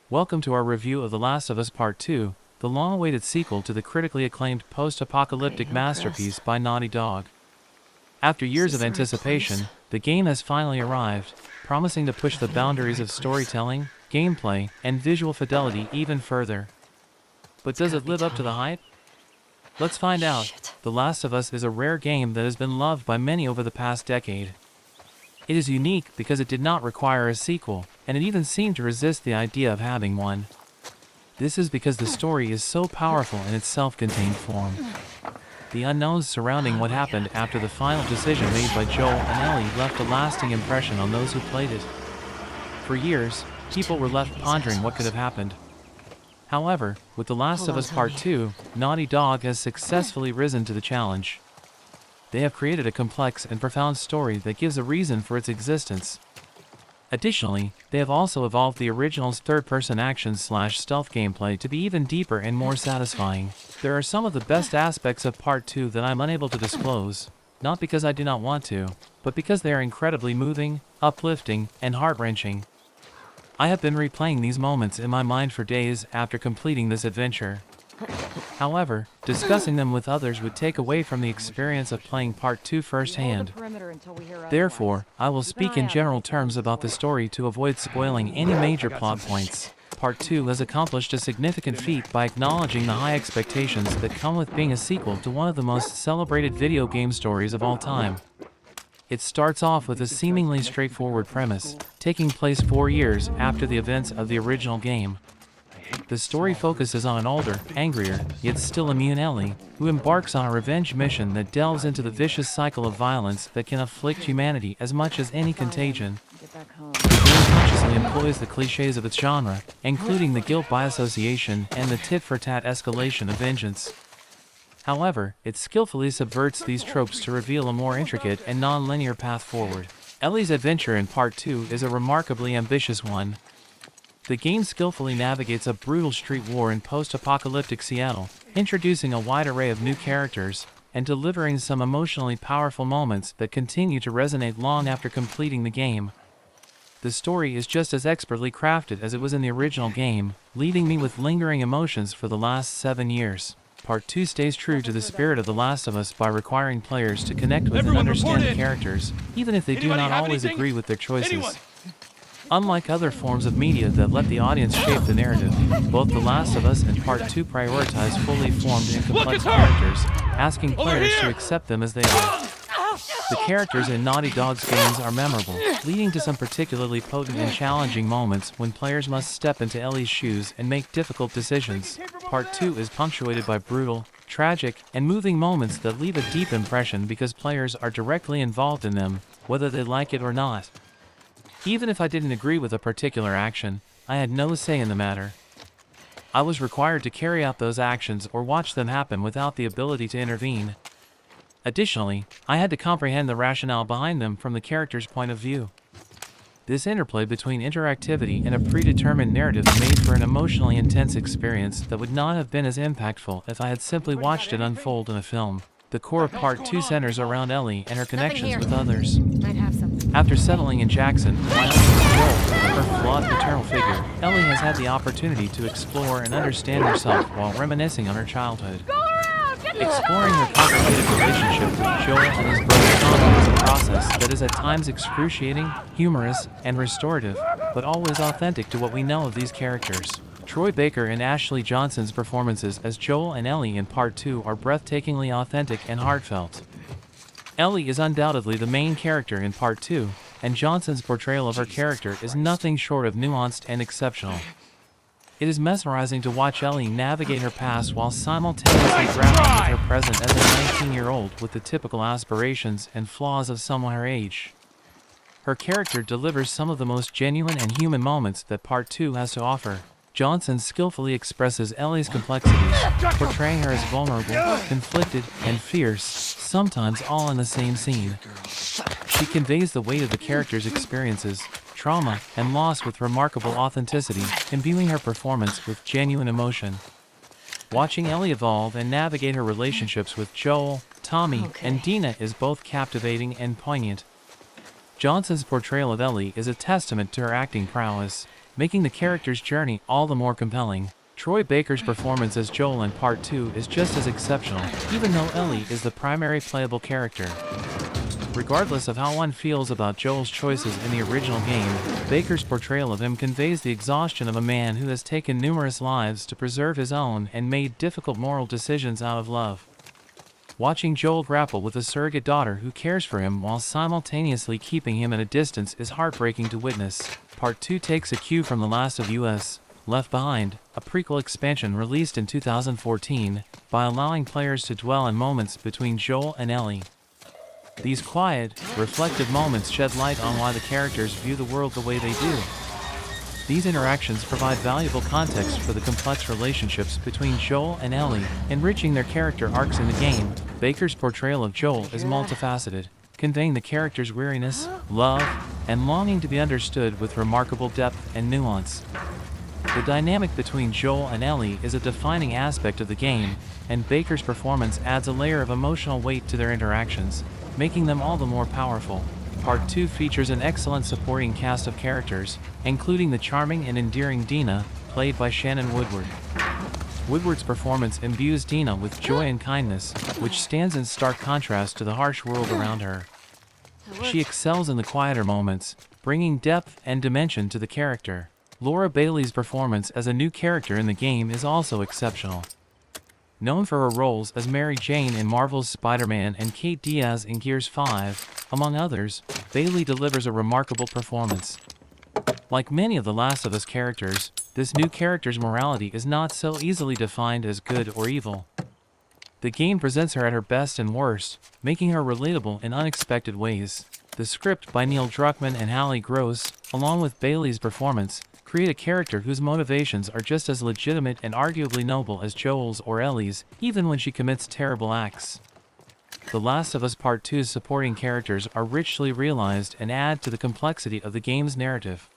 Welcome to our review of The Last of Us Part 2, the long-awaited sequel to the critically acclaimed post-apocalyptic masterpiece by Naughty Dog. After years of anticipation, the game has finally arrived, promising to push the boundaries of storytelling, gameplay, and visual fidelity even further. But does it live up to the hype? Let's find out. The Last of Us is a rare game that has been loved by many over the past decade. It is unique because it did not require a sequel, and it even seemed to resist the idea of having one. This is because the story is so powerful in its self-contained form. The unknowns surrounding what happened after the final decision made by Joel and Ellie left a lasting impression on those who played it. For years, people were left pondering what could have happened. However, with The Last of Us Part 2, Naughty Dog has successfully risen to the challenge. They have created a complex and profound story that gives a reason for its existence. Additionally, they have also evolved the original's third-person action/stealth gameplay to be even deeper and more satisfying. There are some of the best aspects of Part 2 that I'm unable to disclose, not because I do not want to, but because they are incredibly moving, uplifting, and heart-wrenching. I have been replaying these moments in my mind for days after completing this adventure. However, discussing them with others would take away from the experience of playing Part 2 firsthand. Therefore, I will speak in general terms about the story to avoid spoiling any major plot points. Part 2 has accomplished a significant feat by acknowledging the high expectations that come with being a sequel to one of the most celebrated video game stories of all time. It starts off with a seemingly straightforward premise, taking place 4 years after the events of the original game. The story focuses on an older, angrier, yet still immune Ellie, who embarks on a revenge mission that delves into the vicious cycle of violence that can afflict humanity as much as any contagion. The game consciously employs the cliches of its genre, including the guilt by association and the tit-for-tat escalation of vengeance. However, it skillfully subverts these tropes to reveal a more intricate and non-linear path forward. Ellie's adventure in Part 2 is a remarkably ambitious one. The game skillfully navigates a brutal street war in post-apocalyptic Seattle, introducing a wide array of new characters, and delivering some emotionally powerful moments that continue to resonate long after completing the game. The story is just as expertly crafted as it was in the original game, leaving me with lingering emotions for the last 7 years. Part 2 stays true to the spirit of The Last of Us by requiring players to connect with and understand the characters, even if they do not always agree with their choices. Unlike other forms of media that let the audience shape the narrative, both The Last of Us and Part 2 prioritize fully formed and complex characters, asking players to accept them as they are. The characters in Naughty Dog's games are memorable, leading to some particularly potent and challenging moments when players must step into Ellie's shoes and make difficult decisions. Part 2 is punctuated by brutal, tragic, and moving moments that leave a deep impression because players are directly involved in them, whether they like it or not. Even if I didn't agree with a particular action, I had no say in the matter. I was required to carry out those actions or watch them happen without the ability to intervene. Additionally, I had to comprehend the rationale behind them from the character's point of view. This interplay between interactivity and a predetermined narrative made for an emotionally intense experience that would not have been as impactful if I had simply watched it unfold in a film. The core of Part 2 centers around Ellie and her connections with others. After settling in Jackson, while Joel, her flawed paternal figure, Ellie has had the opportunity to explore and understand herself while reminiscing on her childhood. Exploring her complicated relationship with Joel and his brother Tommy is a process that is at times excruciating, humorous, and restorative, but always authentic to what we know of these characters. Troy Baker and Ashley Johnson's performances as Joel and Ellie in Part 2 are breathtakingly authentic and heartfelt. Ellie is undoubtedly the main character in Part 2, and Johnson's portrayal of her character is nothing short of nuanced and exceptional. It is mesmerizing to watch Ellie navigate her past while simultaneously grappling with her present as a 19-year-old with the typical aspirations and flaws of someone her age. Her character delivers some of the most genuine and human moments that Part 2 has to offer. Johnson skillfully expresses Ellie's complexities, portraying her as vulnerable, conflicted, and fierce, sometimes all in the same scene. She conveys the weight of the character's experiences, trauma, and loss with remarkable authenticity, imbuing her performance with genuine emotion. Watching Ellie evolve and navigate her relationships with Joel, Tommy, and Dina is both captivating and poignant. Johnson's portrayal of Ellie is a testament to her acting prowess, making the character's journey all the more compelling. Troy Baker's performance as Joel in Part 2 is just as exceptional, even though Ellie is the primary playable character. Regardless of how one feels about Joel's choices in the original game, Baker's portrayal of him conveys the exhaustion of a man who has taken numerous lives to preserve his own and made difficult moral decisions out of love. Watching Joel grapple with a surrogate daughter who cares for him while simultaneously keeping him at a distance is heartbreaking to witness. Part 2 takes a cue from The Last of Us, Left Behind, a prequel expansion released in 2014, by allowing players to dwell in moments between Joel and Ellie. These quiet, reflective moments shed light on why the characters view the world the way they do. These interactions provide valuable context for the complex relationships between Joel and Ellie, enriching their character arcs in the game. Baker's portrayal of Joel is multifaceted, conveying the character's weariness, love, and longing to be understood with remarkable depth and nuance. The dynamic between Joel and Ellie is a defining aspect of the game, and Baker's performance adds a layer of emotional weight to their interactions, making them all the more powerful. Part 2 features an excellent supporting cast of characters, including the charming and endearing Dina, played by Shannon Woodward. Woodward's performance imbues Dina with joy and kindness, which stands in stark contrast to the harsh world around her. She excels in the quieter moments, bringing depth and dimension to the character. Laura Bailey's performance as a new character in the game is also exceptional. Known for her roles as Mary Jane in Marvel's Spider-Man and Kate Diaz in Gears 5, among others, Bailey delivers a remarkable performance. Like many of The Last of Us characters, this new character's morality is not so easily defined as good or evil. The game presents her at her best and worst, making her relatable in unexpected ways. The script by Neil Druckmann and Hallie Gross, along with Bailey's performance, create a character whose motivations are just as legitimate and arguably noble as Joel's or Ellie's, even when she commits terrible acts. The Last of Us Part 2's supporting characters are richly realized and add to the complexity of the game's narrative.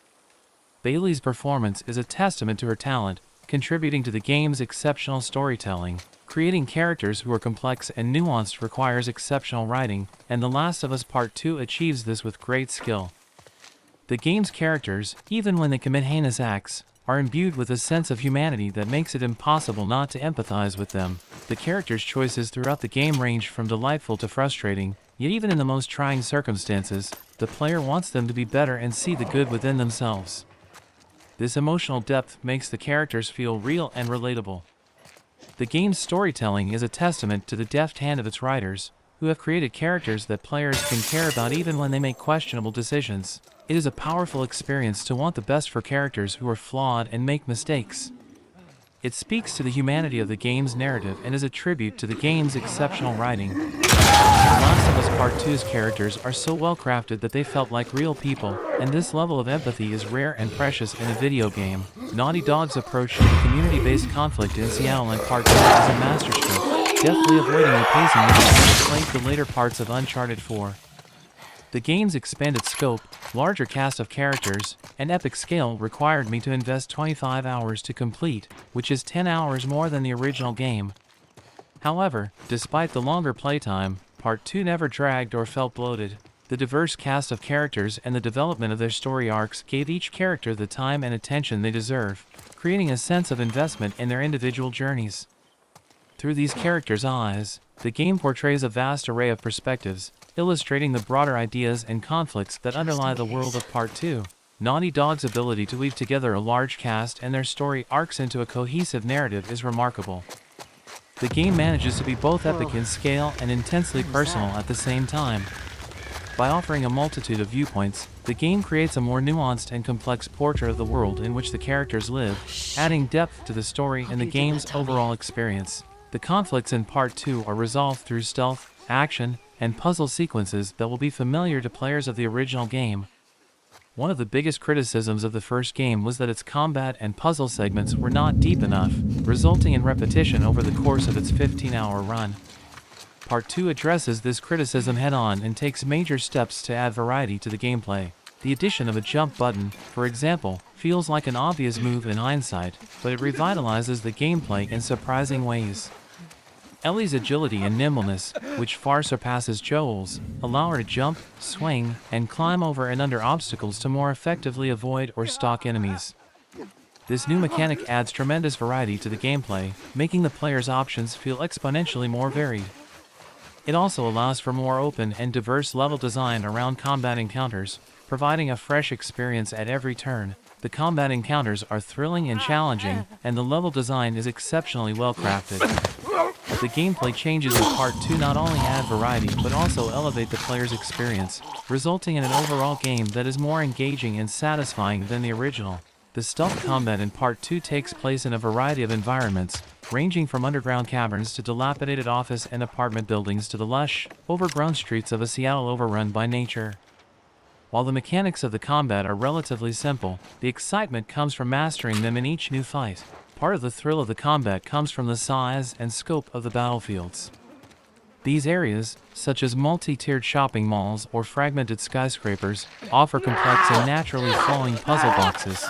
Bailey's performance is a testament to her talent, contributing to the game's exceptional storytelling. Creating characters who are complex and nuanced requires exceptional writing, and The Last of Us Part 2 achieves this with great skill. The game's characters, even when they commit heinous acts, are imbued with a sense of humanity that makes it impossible not to empathize with them. The characters' choices throughout the game range from delightful to frustrating, yet even in the most trying circumstances, the player wants them to be better and see the good within themselves. This emotional depth makes the characters feel real and relatable. The game's storytelling is a testament to the deft hand of its writers, who have created characters that players can care about even when they make questionable decisions. It is a powerful experience to want the best for characters who are flawed and make mistakes. It speaks to the humanity of the game's narrative and is a tribute to the game's exceptional writing. The Last of Us Part 2's characters are so well crafted that they felt like real people, and this level of empathy is rare and precious in a video game. Naughty Dog's approach to the community-based conflict in Seattle in Part 2 is a masterstroke, deftly avoiding the pacing that plagued the later parts of Uncharted 4. The game's expanded scope, larger cast of characters, and epic scale required me to invest 25 hours to complete, which is 10 hours more than the original game. However, despite the longer playtime, Part 2 never dragged or felt bloated. The diverse cast of characters and the development of their story arcs gave each character the time and attention they deserve, creating a sense of investment in their individual journeys. Through these characters' eyes, the game portrays a vast array of perspectives, illustrating the broader ideas and conflicts that underlie the world of Part 2. Naughty Dog's ability to weave together a large cast and their story arcs into a cohesive narrative is remarkable. The game manages to be both epic in scale and intensely personal at the same time. By offering a multitude of viewpoints, the game creates a more nuanced and complex portrait of the world in which the characters live, adding depth to the story and the game's overall experience. The conflicts in Part 2 are resolved through stealth, action, and puzzle sequences that will be familiar to players of the original game. One of the biggest criticisms of the first game was that its combat and puzzle segments were not deep enough, resulting in repetition over the course of its 15-hour run. Part 2 addresses this criticism head-on and takes major steps to add variety to the gameplay. The addition of a jump button, for example, feels like an obvious move in hindsight, but it revitalizes the gameplay in surprising ways. Ellie's agility and nimbleness, which far surpasses Joel's, allow her to jump, swing, and climb over and under obstacles to more effectively avoid or stalk enemies. This new mechanic adds tremendous variety to the gameplay, making the player's options feel exponentially more varied. It also allows for more open and diverse level design around combat encounters, providing a fresh experience at every turn. The combat encounters are thrilling and challenging, and the level design is exceptionally well crafted. The gameplay changes in Part 2 not only add variety but also elevate the player's experience, resulting in an overall game that is more engaging and satisfying than the original. The stealth combat in Part 2 takes place in a variety of environments, ranging from underground caverns to dilapidated office and apartment buildings to the lush, overgrown streets of a Seattle overrun by nature. While the mechanics of the combat are relatively simple, the excitement comes from mastering them in each new fight. Part of the thrill of the combat comes from the size and scope of the battlefields. These areas, such as multi-tiered shopping malls or fragmented skyscrapers, offer complex and naturally flowing puzzle boxes.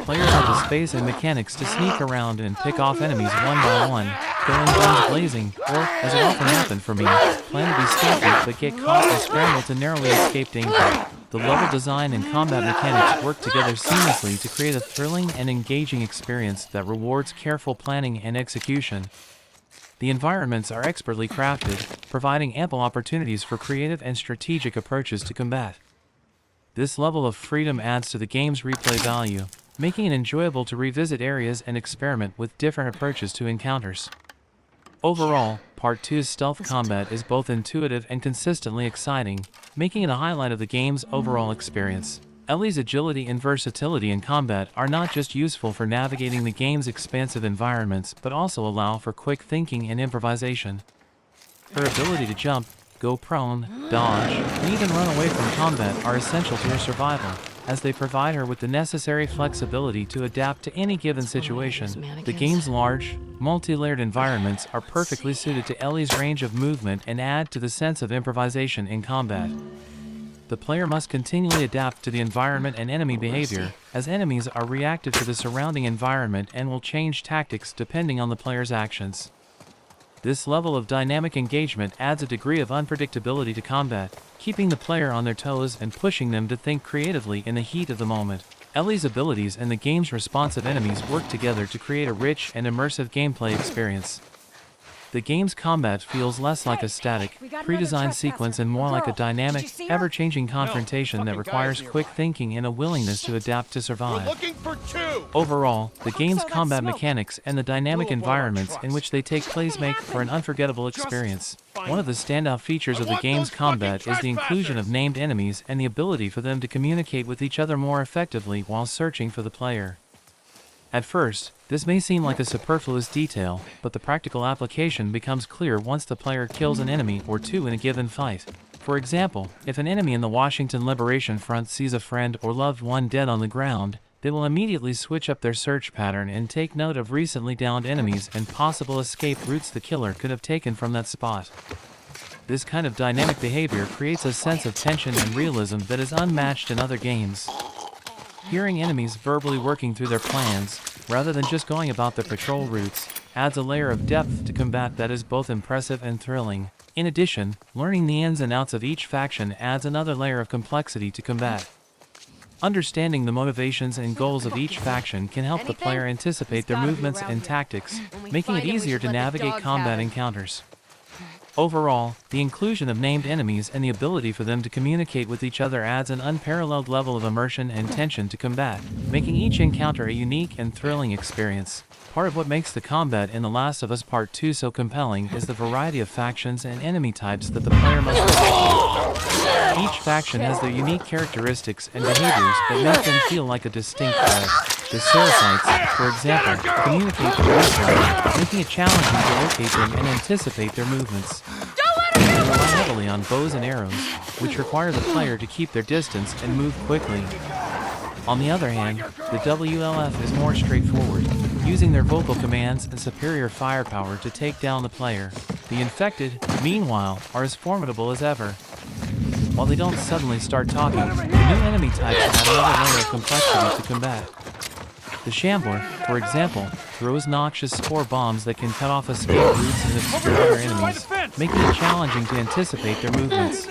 Players have the space and mechanics to sneak around and pick off enemies one by one, going guns blazing, or, as it often happened for me, plan to be stealthy but get caught and scramble to narrowly escape danger. The level design and combat mechanics work together seamlessly to create a thrilling and engaging experience that rewards careful planning and execution. The environments are expertly crafted, providing ample opportunities for creative and strategic approaches to combat. This level of freedom adds to the game's replay value, making it enjoyable to revisit areas and experiment with different approaches to encounters. Overall, Part 2's stealth combat is both intuitive and consistently exciting, making it a highlight of the game's overall experience. Ellie's agility and versatility in combat are not just useful for navigating the game's expansive environments but also allow for quick thinking and improvisation. Her ability to jump, go prone, dodge, and even run away from combat are essential to her survival, as they provide her with the necessary flexibility to adapt to any given situation. The game's large, multi-layered environments are perfectly suited to Ellie's range of movement and add to the sense of improvisation in combat. The player must continually adapt to the environment and enemy behavior, as enemies are reactive to the surrounding environment and will change tactics depending on the player's actions. This level of dynamic engagement adds a degree of unpredictability to combat, keeping the player on their toes and pushing them to think creatively in the heat of the moment. Ellie's abilities and the game's responsive enemies work together to create a rich and immersive gameplay experience. The game's combat feels less like a static, pre-designed sequence and more like a dynamic, ever-changing confrontation that requires quick thinking and a willingness to adapt to survive. Overall, the game's combat mechanics and the dynamic environments in which they take place make for an unforgettable experience. One of the standout features of the game's combat is the inclusion of named enemies and the ability for them to communicate with each other more effectively while searching for the player. At first, this may seem like a superfluous detail, but the practical application becomes clear once the player kills an enemy or two in a given fight. For example, if an enemy in the Washington Liberation Front sees a friend or loved one dead on the ground, they will immediately switch up their search pattern and take note of recently downed enemies and possible escape routes the killer could have taken from that spot. This kind of dynamic behavior creates a sense of tension and realism that is unmatched in other games. Hearing enemies verbally working through their plans, rather than just going about their patrol routes, adds a layer of depth to combat that is both impressive and thrilling. In addition, learning the ins and outs of each faction adds another layer of complexity to combat. Understanding the motivations and goals of each faction can help the player anticipate their movements and tactics, making it easier to navigate combat encounters. Overall, the inclusion of named enemies and the ability for them to communicate with each other adds an unparalleled level of immersion and tension to combat, making each encounter a unique and thrilling experience. Part of what makes the combat in The Last of Us Part 2 so compelling is the variety of factions and enemy types that the player must execute. Each faction has their unique characteristics and behaviors that make them feel like a distinct threat. The Seraphites, for example, communicate through whisper, making it challenging to locate them and anticipate their movements. They rely heavily on bows and arrows, which require the player to keep their distance and move quickly. On the other hand, the WLF is more straightforward, using their vocal commands and superior firepower to take down the player. The Infected, meanwhile, are as formidable as ever. While they don't suddenly start talking, the new enemy types add another layer of complexity to combat. The Shambler, for example, throws noxious spore bombs that can cut off escape routes and obscure other enemies, making it challenging to anticipate their movements.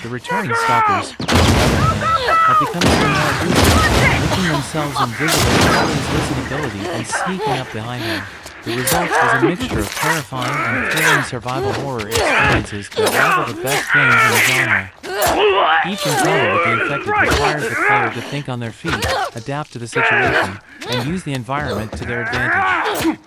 The Returning Stalkers, on the other hand, have become even more ruthless, making them themselves invisible to Ellie's visibility and sneaking up behind him. The result was a mixture of terrifying and thrilling survival horror experiences that rival the best games in the genre. Each encounter with the infected requires the player to think on their feet, adapt to the situation, and use the environment to their advantage.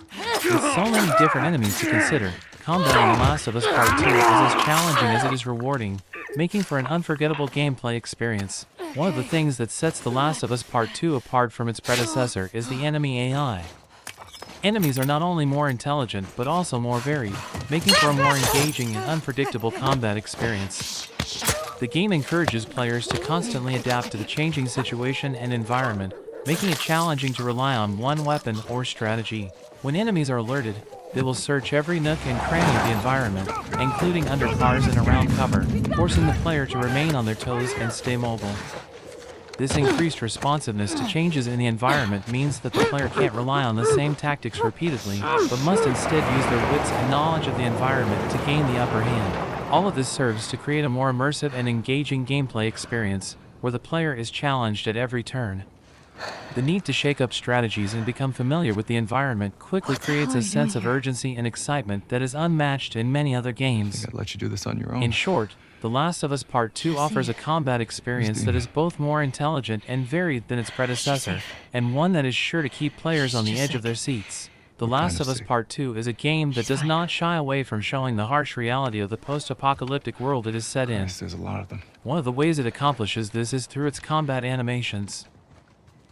With so many different enemies to consider, combat in The Last of Us Part 2 is as challenging as it is rewarding, making for an unforgettable gameplay experience. One of the things that sets The Last of Us Part 2 apart from its predecessor is the enemy AI. Enemies are not only more intelligent, but also more varied, making for a more engaging and unpredictable combat experience. The game encourages players to constantly adapt to the changing situation and environment, making it challenging to rely on one weapon or strategy. When enemies are alerted, they will search every nook and cranny of the environment, including under cars and around cover, forcing the player to remain on their toes and stay mobile. This increased responsiveness to changes in the environment means that the player can't rely on the same tactics repeatedly, but must instead use their wits and knowledge of the environment to gain the upper hand. All of this serves to create a more immersive and engaging gameplay experience, where the player is challenged at every turn. The need to shake up strategies and become familiar with the environment quickly creates a sense of urgency and excitement that is unmatched in many other games. I think I'd let you do this on your own. In short, The Last of Us Part 2 offers a combat experience that is both more intelligent and varied than its predecessor, and one that is sure to keep players on the edge of their seats. The Last of Us Part 2 is a game that does not shy away from showing the harsh reality of the post-apocalyptic world it is set in. Yes, there's a lot of them. One of the ways it accomplishes this is through its combat animations.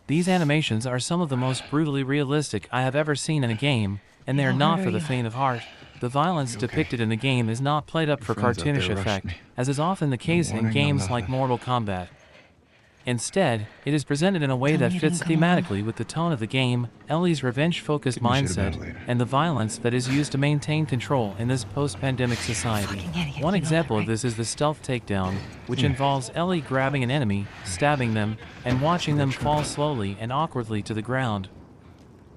These animations are some of the most brutally realistic I have ever seen in a game, and they are not for the faint of heart. The violence depicted in the game is not played up for cartoonish effect, as is often the case in games like Mortal Kombat. Instead, it is presented in a way that fits thematically with the tone of the game, Ellie's revenge-focused mindset, and the violence that is used to maintain control in this post-pandemic society. One example of this is the stealth takedown, which involves Ellie grabbing an enemy, stabbing them, and watching them fall slowly and awkwardly to the ground.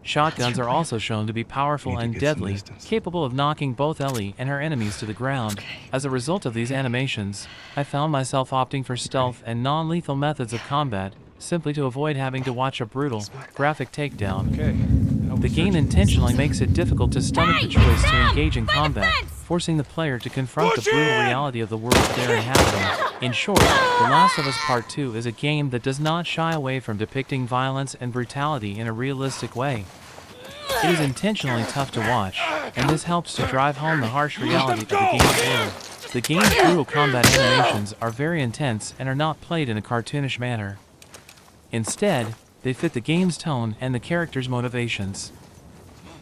Shotguns are also shown to be powerful and deadly, capable of knocking both Ellie and her enemies to the ground. As a result of these animations, I found myself opting for stealth and non-lethal methods of combat, simply to avoid having to watch a brutal, graphic takedown. The game intentionally makes it difficult to stomach the choice to engage in combat, forcing the player to confront the brutal reality of the world they're inhabiting. In short, The Last of Us Part 2 is a game that does not shy away from depicting violence and brutality in a realistic way. It is intentionally tough to watch, and this helps to drive home the harsh reality of the game's world. The game's brutal combat animations are very intense and are not played in a cartoonish manner. Instead, they fit the game's tone and the character's motivations.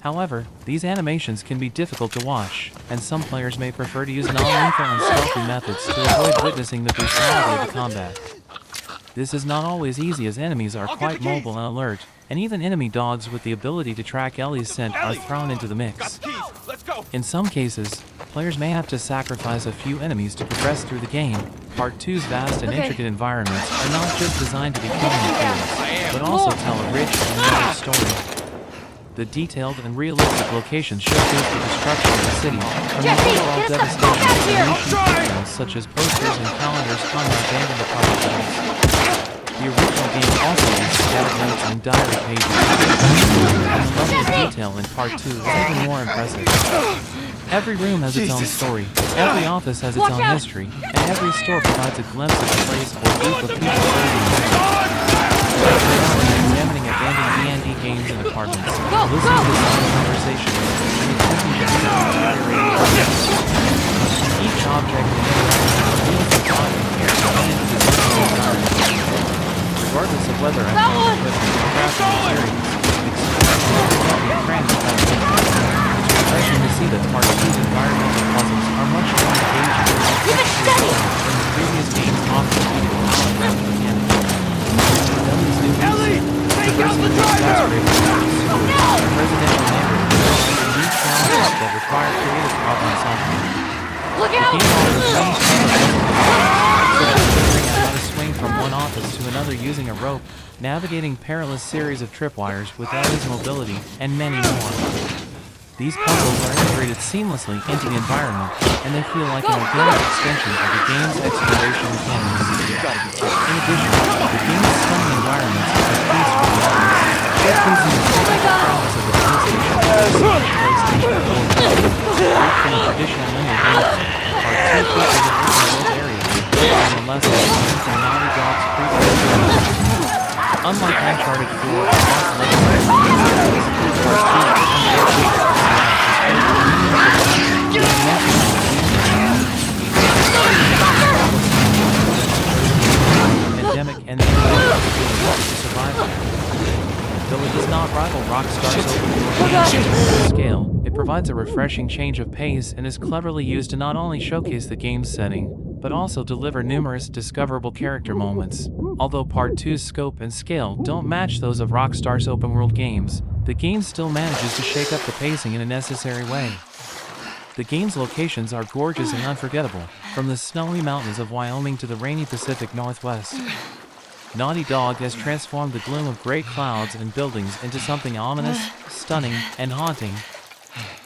However, these animations can be difficult to watch, and some players may prefer to use non-lethal and stealthy methods to avoid witnessing the brutality of the combat. This is not always easy, as enemies are quite mobile and alert, and even enemy dogs with the ability to track Ellie's scent are thrown into the mix. In some cases, players may have to sacrifice a few enemies to progress through the game. Part 2's vast and intricate environments are not just designed to be killing fields, but also tell a rich and layered story. The detailed and realistic locations showcase the destruction of the city, from the overall devastation to the details such as posters and calendars hung on abandoned apartment buildings. The original game also used scattered notes and diary pages, and the level of detail in Part 2 is even more impressive. Every room has its own story, every office has its own history, and every store provides a glimpse of a place or group of people examining abandoned D&D games and apartments, listening to some conversations, and attempting to read the entire radio. Each object and interaction reveals the thought and care behind the design of the environment. Regardless of whether I'm on equipment or crafting materials, it's refreshing to see that Part 2's environmental puzzles are much more engaging than the previous games often due to the mechanics. Ellie! Take out the driver! Residential neighborhoods and new challenges that require creative problem solving. Look The out! game offers many figuring out how to swing from one office to another using a rope, navigating perilous series of tripwires with Ellie's mobility, and many more. These puzzles are integrated seamlessly into the environment, and they feel like an organic extension of the game's exploration mechanics. In addition, the game's stunning environments are lessons learned from Naughty Dog's previous games. Unlike Uncharted 4 or Lost Legacy, pandemic and the ability to survive there. Though it does not rival Rockstar's open world scale, it provides a refreshing change of pace and is cleverly used to not only showcase the game's setting, but also deliver numerous discoverable character moments. Although Part 2's scope and scale don't match those of Rockstar's open world games, the game still manages to shake up the pacing in a necessary way. The game's locations are gorgeous and unforgettable, from the snowy mountains of Wyoming to the rainy Pacific Northwest. Naughty Dog has transformed the gloom of gray clouds and buildings into something ominous, stunning, and haunting.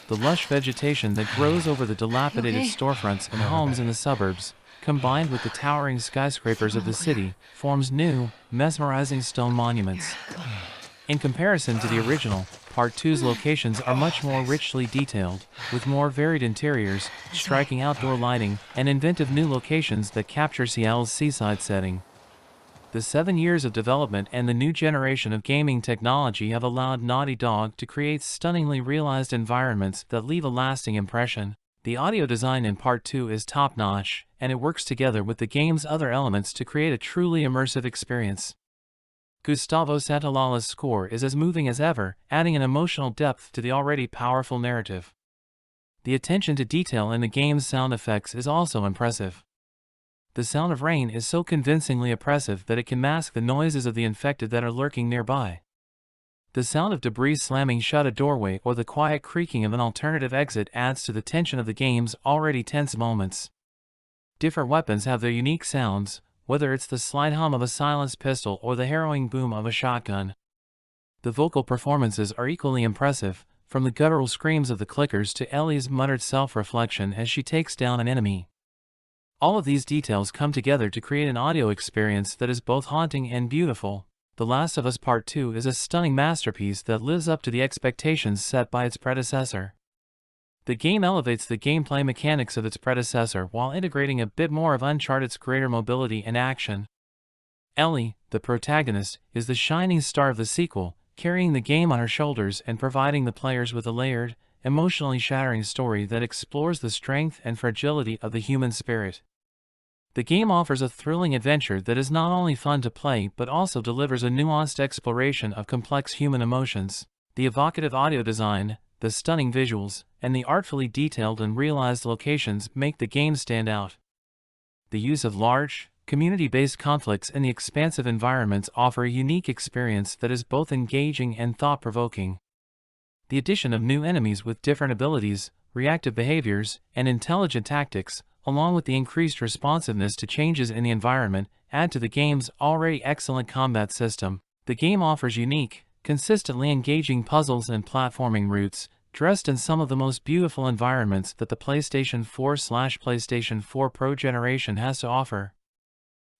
The lush vegetation that grows over the dilapidated storefronts and homes in the suburbs, combined with the towering skyscrapers of the city, forms new, mesmerizing stone monuments. In comparison to the original, Part 2's locations are much more richly detailed, with more varied interiors, striking outdoor lighting, and inventive new locations that capture Seattle's seaside setting. The 7 years of development and the new generation of gaming technology have allowed Naughty Dog to create stunningly realized environments that leave a lasting impression. The audio design in Part 2 is top-notch, and it works together with the game's other elements to create a truly immersive experience. Gustavo Santaolalla's score is as moving as ever, adding an emotional depth to the already powerful narrative. The attention to detail in the game's sound effects is also impressive. The sound of rain is so convincingly oppressive that it can mask the noises of the infected that are lurking nearby. The sound of debris slamming shut a doorway or the quiet creaking of an alternative exit adds to the tension of the game's already tense moments. Different weapons have their unique sounds, whether it's the slight hum of a silenced pistol or the harrowing boom of a shotgun. The vocal performances are equally impressive, from the guttural screams of the clickers to Ellie's muttered self-reflection as she takes down an enemy. All of these details come together to create an audio experience that is both haunting and beautiful. The Last of Us Part 2 is a stunning masterpiece that lives up to the expectations set by its predecessor. The game elevates the gameplay mechanics of its predecessor while integrating a bit more of Uncharted's greater mobility and action. Ellie, the protagonist, is the shining star of the sequel, carrying the game on her shoulders and providing the players with a layered, emotionally shattering story that explores the strength and fragility of the human spirit. The game offers a thrilling adventure that is not only fun to play but also delivers a nuanced exploration of complex human emotions. The evocative audio design, the stunning visuals, and the artfully detailed and realized locations make the game stand out. The use of large, community-based conflicts in the expansive environments offer a unique experience that is both engaging and thought-provoking. The addition of new enemies with different abilities, reactive behaviors, and intelligent tactics, along with the increased responsiveness to changes in the environment, add to the game's already excellent combat system. The game offers unique, consistently engaging puzzles and platforming routes, dressed in some of the most beautiful environments that the PlayStation 4/PlayStation 4 Pro generation has to offer.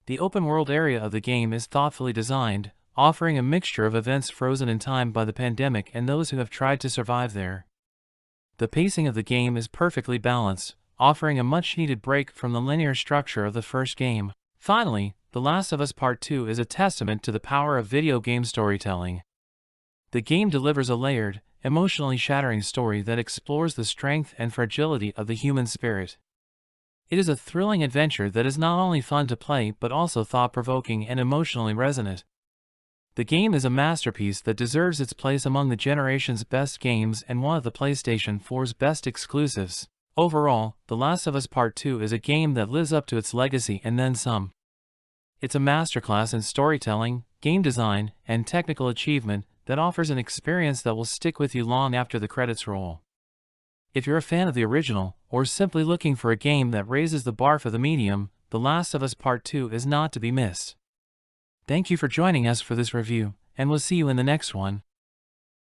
The open-world area of the game is thoughtfully designed, offering a mixture of events frozen in time by the pandemic and those who have tried to survive there. The pacing of the game is perfectly balanced, offering a much-needed break from the linear structure of the first game. Finally, The Last of Us Part 2 is a testament to the power of video game storytelling. The game delivers a layered, emotionally shattering story that explores the strength and fragility of the human spirit. It is a thrilling adventure that is not only fun to play but also thought-provoking and emotionally resonant. The game is a masterpiece that deserves its place among the generation's best games and one of the PlayStation 4's best exclusives. Overall, The Last of Us Part 2 is a game that lives up to its legacy and then some. It's a masterclass in storytelling, game design, and technical achievement that offers an experience that will stick with you long after the credits roll. If you're a fan of the original, or simply looking for a game that raises the bar for the medium, The Last of Us Part 2 is not to be missed. Thank you for joining us for this review, and we'll see you in the next one.